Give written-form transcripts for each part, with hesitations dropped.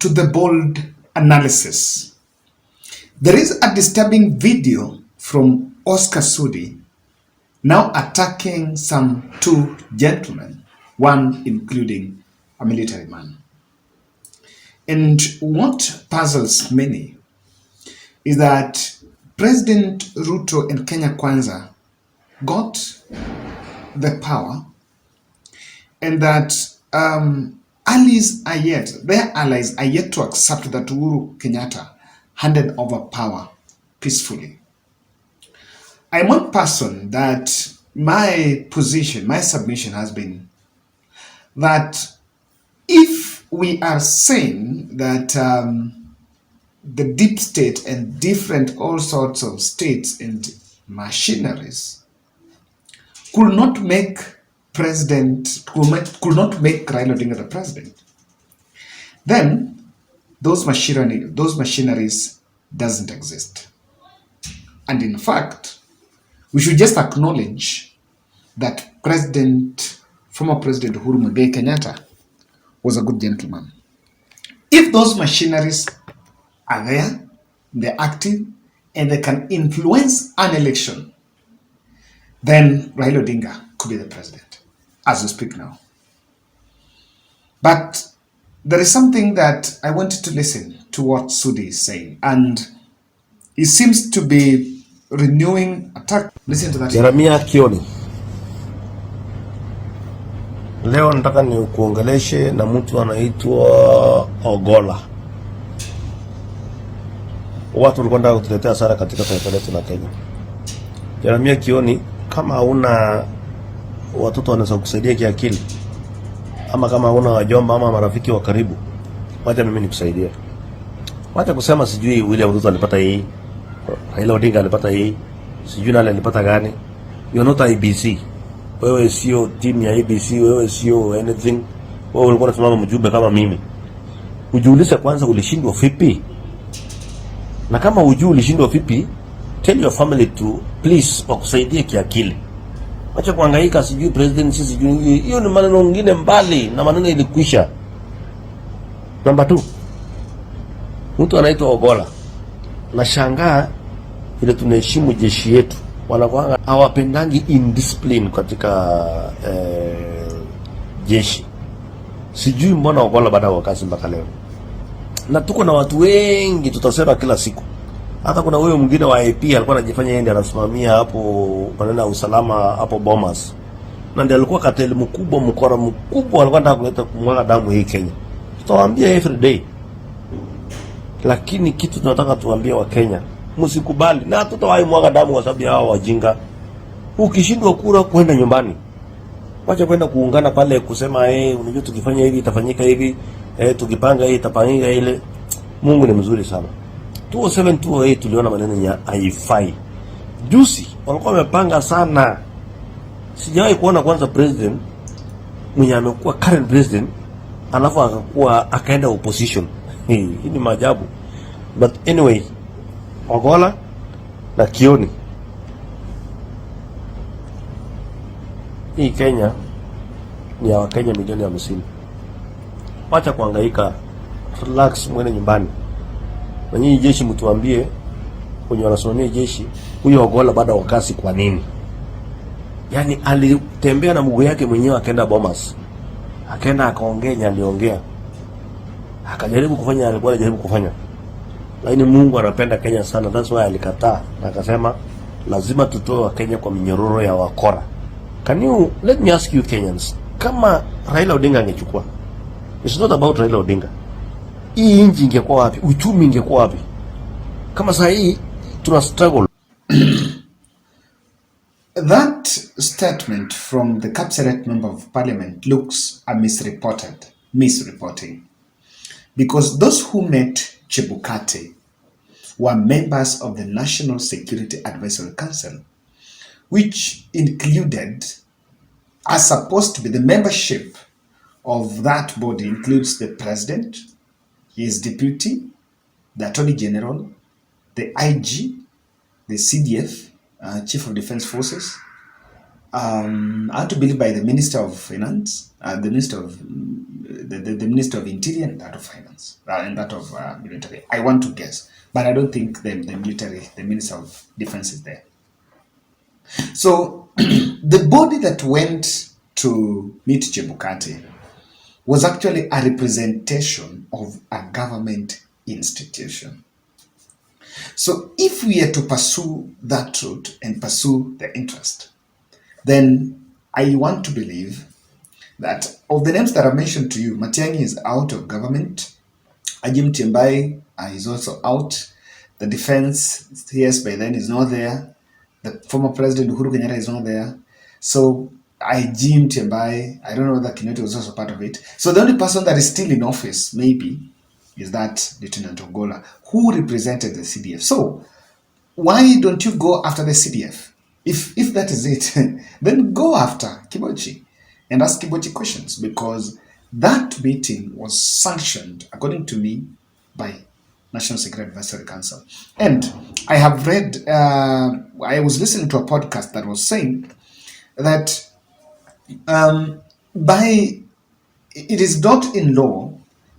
to the bold analysis. There is a disturbing video from Oscar SUDI now attacking some two gentlemen, one including a military man. And what puzzles many is that President Ruto and Kenya Kwanza got the power, and that their allies are yet to accept that Uhuru Kenyatta handed over power peacefully. I'm one person that my submission has been that if we are saying that the deep state and different all sorts of states and machineries could not make Raila Odinga the president, then those machineries doesn't exist. And in fact, we should just acknowledge that former President Uhuru Muigai Kenyatta was a good gentleman. If those machineries are there, they're active, and they can influence an election, then Raila Odinga could be the president, as we speak now. But there is something that I wanted to listen to what SUDI is saying, and he seems to be renewing attack. Listen to that. Jeremia Kioni, leo nataka ni kuongeleshe na mtu anaitwa Ogola. Watu walikuwa kutuletea hasara katika taifa letu la Kenya. Jeremia Kioni, kama hauna watoto wanaweza kusaidia kiakili, ama kama hauna wajomba ama marafiki wa karibu, wacha mimi nikusaidie. Wacha kusema sijui William Ruto alipata hii, Raila Odinga alipata hii, sijui nani alipata gani. You are not IEBC. Wewe sio team ya IEBC, wewe sio anything. Wewe ulikuwa unasimama mjumbe kama mimi. Ujiulize kwanza ulishindwa vipi? Na kama hujui ulishindwa vipi, tell your family to please wakusaidie kiakili. Acha kuhangaika sijui president sijui, hiyo ni maneno mengine mbali na maneno ilikwisha. Namba 2. Mtu anaitwa Ogola. Nashangaa ile tunaheshimu jeshi yetu, wanakuwa hawapendangi indiscipline katika jeshi. Sijui mbona Ogola baada ya kazi mpaka leo. Na tuko na watu wengi tutasema kila siku. Hata kuna huyo mwingine wa AP alikuwa anajifanya yeye ndiye anasimamia hapo maneno ya usalama hapo Bomas. Na ndiye alikuwa kateli mkubwa, mkora mkubwa, alikuwa anataka kuleta kumwaga damu hii Kenya. Tutawaambia every day. Lakini kitu tunataka tuambie wa Kenya, msikubali na tutawahi mwaga damu kwa sababu ya hao wajinga. Ukishindwa kura kwenda nyumbani. Wacha kwenda kuungana pale kusema unajua tukifanya hivi itafanyika hivi, tukipanga hii itafanyika ile. Mungu ni mzuri sana. 207 208 tuliona maneno ya haifai. Juzi walikuwa wamepanga sana. Sijawahi kuona kwanza president mwenye amekuwa current president alafu akaenda opposition. Hii ni maajabu. But anyway, Ogola na Kioni, hii Kenya ni ya Wakenya milioni 50. Wacha kuhangaika, relax, mwende nyumbani. Na nyinyi jeshi mtuambie, kwenye wanasimamia jeshi, huyo Ogola baada ya wakasi kwa nini? Yaani alitembea na mguu yake mwenyewe akaenda Bomas. Akaenda akaongea, aliongea. Akajaribu kufanya alikuwa anajaribu kufanya. Lakini Mungu anapenda Kenya sana, that's why alikataa na akasema lazima tutoe Kenya kwa minyororo ya wakora. Let me ask you Kenyans, kama Raila Odinga angechukua, it's not about Raila Odinga, hii nchi ingekuwa wapi? Uchumi ingekuwa wapi? Kama sasa hii tuna struggle. That statement from the Kapseret member of parliament looks a misreporting, because those who met Chebukati were members of the National Security Advisory Council, which included, as supposed to be the membership of that body, includes the president, his deputy, the attorney general, the IG, the CDF, Chief of Defense Forces, I have to believe by the Minister of Finance, the Minister of the Minister of Interior and that of Finance and that of Military. I want to guess, but I don't think the military, the Minister of Defense is there. So the body that went to meet Chebukati was actually a representation of a government institution. So if we are to pursue that route and pursue the interest, then I want to believe that of the names that I mentioned to you, Matiang'i is out of government. Ajim Timbai is also out. The defense, yes, by then is not there. The former president Uhuru Kenyatta is not there. So Ajim Timbai, I don't know that Kinoti was also part of it. So the only person that is still in office, maybe, is that Lieutenant Ogola, who represented the CDF. So why don't you go after the CDF? If that is it, then go after Kibochi and ask Kibochi questions, because that meeting was sanctioned, according to me, by National Security Advisory Council. And I have read, I was listening to a podcast that was saying that it is not in law,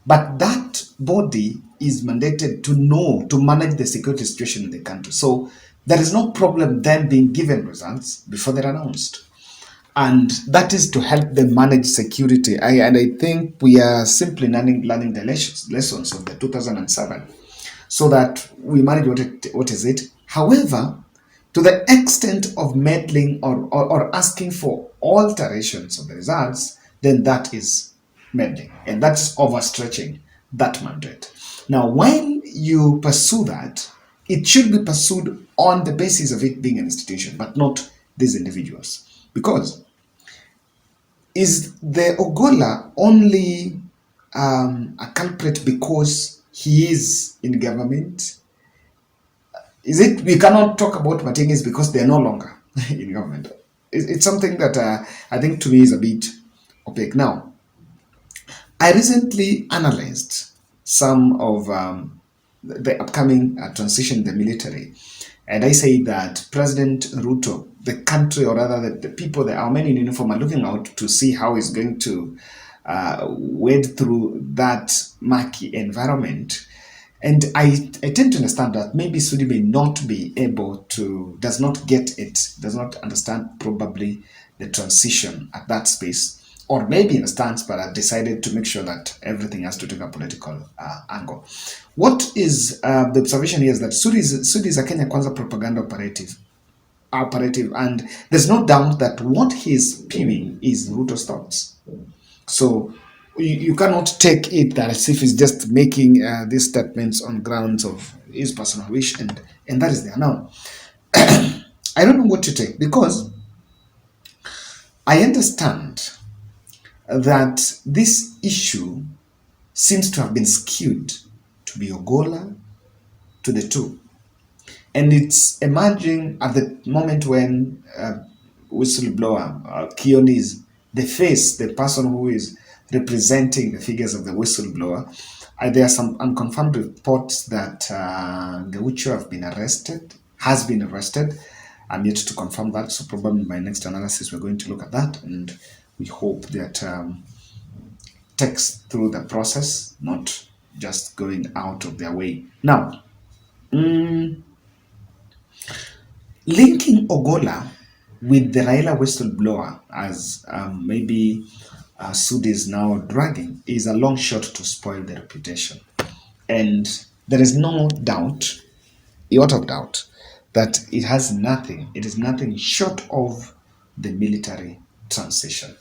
but that body is mandated to manage the security situation in the country. So there is no problem then being given results before they're announced. And that is to help them manage security. I think we are simply learning the lessons of the 2007, so that we manage what is it. However, to the extent of meddling or asking for alterations of the results, then that is meddling, and that's overstretching that mandate. Now, when you pursue that, it should be pursued on the basis of it being an institution, but not these individuals. Because is the Ogola only a culprit because he is in government? Is it we cannot talk about Matiang'i because they are no longer in government? It's something that I think to me is a bit opaque. Now, I recently analyzed some of the upcoming transition in the military, and I say that President Ruto, the country, or rather the people, the our men in uniform, are looking out to see how he's going to wade through that murky environment. And I tend to understand that maybe SUDI may not be able to, does not get it, does not understand probably the transition at that space, or maybe understands but have decided to make sure that everything has to take a political angle. What is the observation here is that SUDI is a Kenya Kwanza propaganda operative, and there's no doubt that what he's spewing is Ruto's thoughts. So you cannot take it that as if he's just making these statements on grounds of his personal wish, and that is there. Now, I don't know what to take, because I understand that this issue seems to have been skewed to be Ogola to the two. And it's emerging at the moment when whistleblower Kioni is the face, the person who is representing the figures of the whistleblower. There are some unconfirmed reports that Gaucho has been arrested. I'm yet to confirm that, so probably in my next analysis we're going to look at that, and we hope that takes through the process, not just going out of their way. Now, linking Ogola with the Raila whistleblower, as maybe SUDI is now dragging, is a long shot to spoil the reputation. And there is no doubt, iota of doubt, that it is nothing short of the military transition.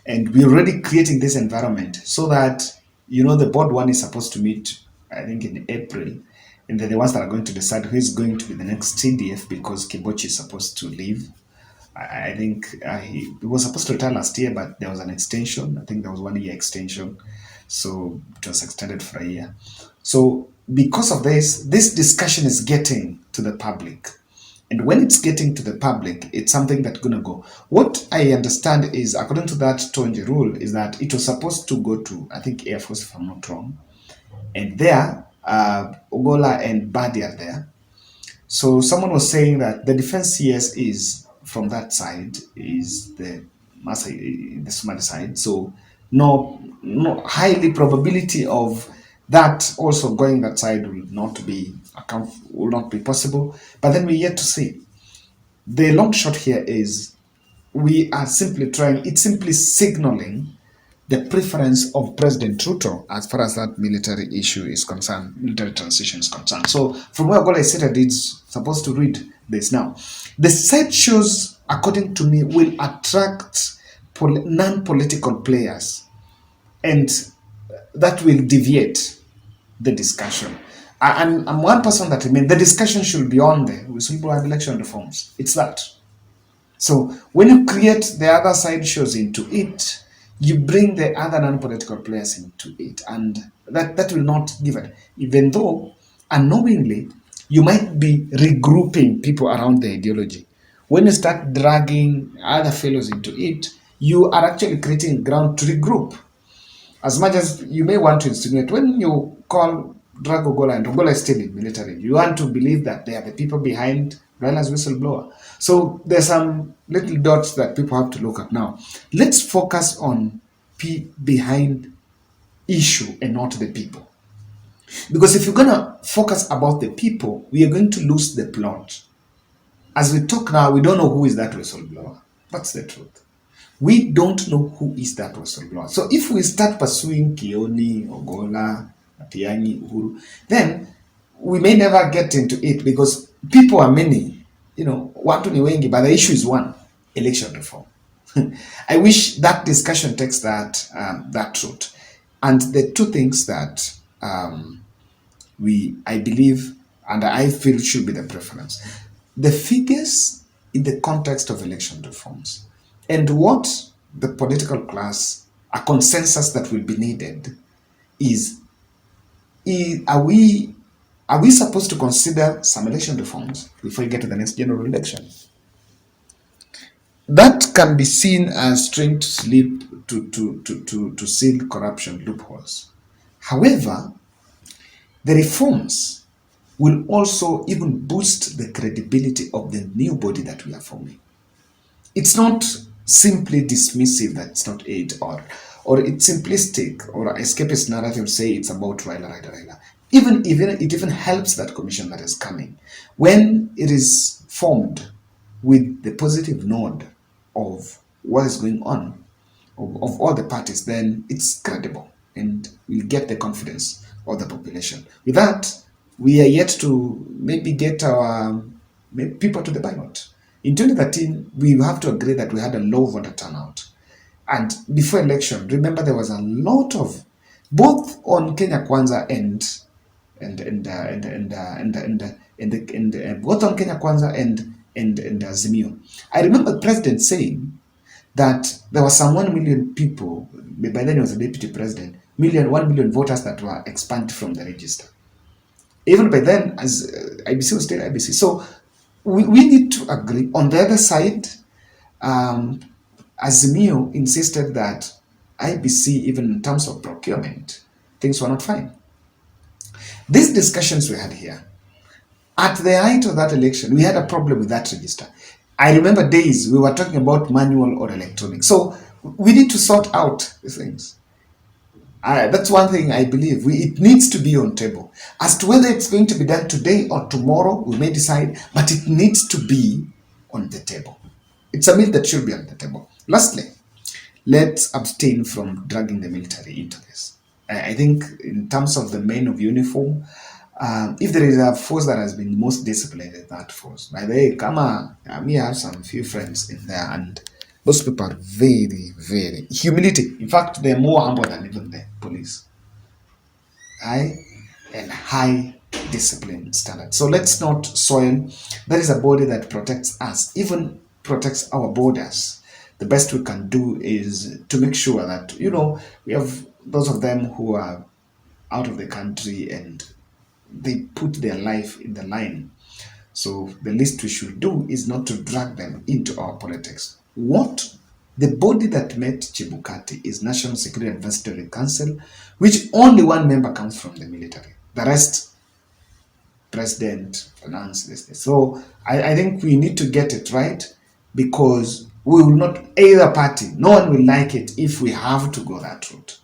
And we're already creating this environment so that, the board one is supposed to meet, I think, in April, and they're the ones that are going to decide who is going to be the next CDF, because Kibochi is supposed to leave. I think he was supposed to retire last year, but there was an extension. I think there was 1 year extension, so it was extended for a year. So because of this discussion is getting to the public. And when it's getting to the public, it's something that's going to go. What I understand is, according to that Tonje rule, is that it was supposed to go to, I think, Air Force, if I'm not wrong. And there, Ogola and Badi are there. So someone was saying that the defense CS is from that side, is the Somali side. So no highly probability of that also going that side will not be possible. But then we're yet to see. The long shot here is we are simply trying, it's simply signaling the preference of President Ruto as far as that military issue is concerned, military transition is concerned. So from where Gola is seated, it's supposed to read this now. The side shows, according to me, will attract non-political players, and that will deviate the discussion. I'm one person that the discussion should be on the whistleblower election reforms. It's that. So when you create the other side shows into it, you bring the other non-political players into it, and that will not give it. Even though unknowingly you might be regrouping people around the ideology. When you start dragging other fellows into it, you are actually creating ground to regroup. As much as you may want to insinuate, when you call drag Ogola, and Ogola is still in military, you want to believe that they are the people behind Raila's whistleblower. So there's some little dots that people have to look at now. Let's focus on behind issue and not the people. Because if you're going to focus about the people, we are going to lose the plot. As we talk now, we don't know who is that whistleblower. That's the truth. We don't know who is that whistleblower. So if we start pursuing Kioni, Ogola, Atiani, Uhuru, then we may never get into it because people are many. Watu ni wengi, but the issue is one: election reform. I wish that discussion takes that route. And the two things that I believe and I feel should be the preference: the figures in the context of election reforms, and what the political class, a consensus that will be needed is are we supposed to consider some election reforms before we get to the next general election? That can be seen as trying to seal corruption loopholes. However, the reforms will also even boost the credibility of the new body that we are forming. It's not simply dismissive that it's not aid, or it's simplistic or escapist narrative say it's about Raila. Even it even helps that commission that is coming when it is formed with the positive node of what is going on of all the parties. Then it's credible and will get the confidence of the population. With that, we are yet to maybe get our people to the ballot. In 2013, we have to agree that we had a low voter turnout. And before election, remember there was a lot of, both on Kenya Kwanza both on Kenya Kwanza and Azimio. I remember the president saying that there were some 1 million people, by then he was a deputy president, 1 million voters that were expunged from the register. Even by then, as IBC was still IBC. So we need to agree. On the other side, Azimio insisted that IBC, even in terms of procurement, things were not fine. These discussions we had here, at the height of that election, we had a problem with that register. I remember days we were talking about manual or electronic. So we need to sort out these things. That's one thing I believe. It needs to be on table. As to whether it's going to be done today or tomorrow, we may decide, but it needs to be on the table. It's a myth that should be on the table. Lastly, let's abstain from dragging the military into this. I think in terms of the men of uniform, if there is a force that has been most disciplined, is that force. By the way, me have some few friends in there, and those people are very, very humility. In fact, they're more humble than even the police. High discipline standard. So let's not soil. That is a body that protects us, even protects our borders. The best we can do is to make sure that, we have those of them who are out of the country and they put their life in the line. So the least we should do is not to drag them into our politics. The body that met Chebukati is National Security Advisory Council, which only one member comes from the military. The rest, president, finance, this. So I think we need to get it right, because We will not, either party, no one will like it if we have to go that route.